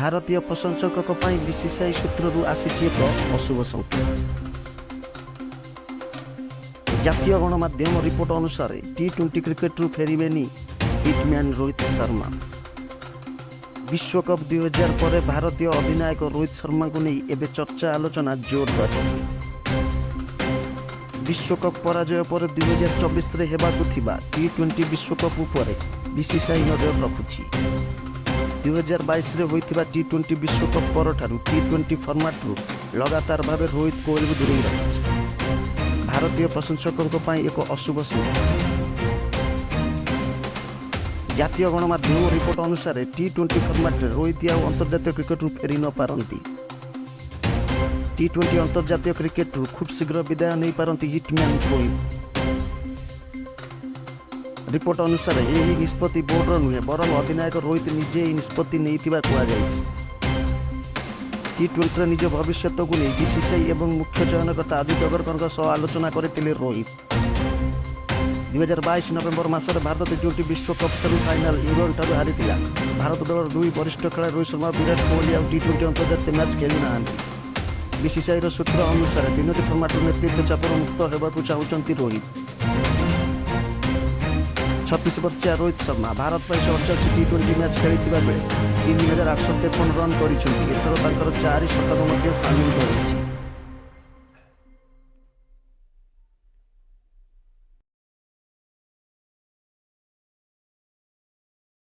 भारतीय प्रशंसक बीसीसीआई सूत्रु आसी एक अशुभ संकेत। जातीय गणमाध्यम रिपोर्ट अनुसार टी20 क्रिकेट फेरबेनी हिटमैन रोहित शर्मा। विश्वकप 2000 पर भारतीय अधिनायक रोहित शर्मा को नहीं एवं चर्चा आलोचना जोरदार। विश्वकप पराजय पर 2024 रे हेबाकु थिबा टी20 विश्वकप उपर बीसीसीआई नजर रखुछि। 2022 रे होइथिबा टी20 विश्वकप पर ठारू टी20 फॉर्मेट रु लगातार भाव रोहित कोहली को दूरेई रखिछि। भारतीय प्रशंसकों एक अशुभ संकेत। जातीय गणमाध्यम रिपोर्ट अनुसार टी20 फॉर्मेट रोहित आ अंतर्जातीय क्रिकेट फेरी न पारती। टी20 अंतर्जातीय क्रिकेट खूब शीघ्र विदाय नहीं पारती हिटमैन रोहित। रिपोर्ट अनुसार यही निष्पत्ति बोर्डर नुहे बरं अधिनायक रोहित निजे निष्पत्ति नहीं कहुई। टी20 निज भविष्य को नहीं बीसीसीआई एवं मुख्य चयनकर्ता आदित्य अग्रकर सह आलोचना करते रोहित। 2022 नवेम्बर मासरे भारत टी20 विश्वकप सेमिफाइनाल इंग्लैंड ठारू हारी। भारत दल दुई वरिष्ठ खेलाड़ी रोहित शर्मा विराट कोहली और टी20 अंतर्जातीय मैच खेली ना। बीसीसीआई सूत्र अनुसार तीनोटी फॉर्मेट नेतृत्व चापर मुक्त होगा चाहते रोहित। 36 वर्षीय रोहित शर्मा भारत पर 88 टी20 मैच खेली बेले 3853 रन कर 4 शतक सामिल कर।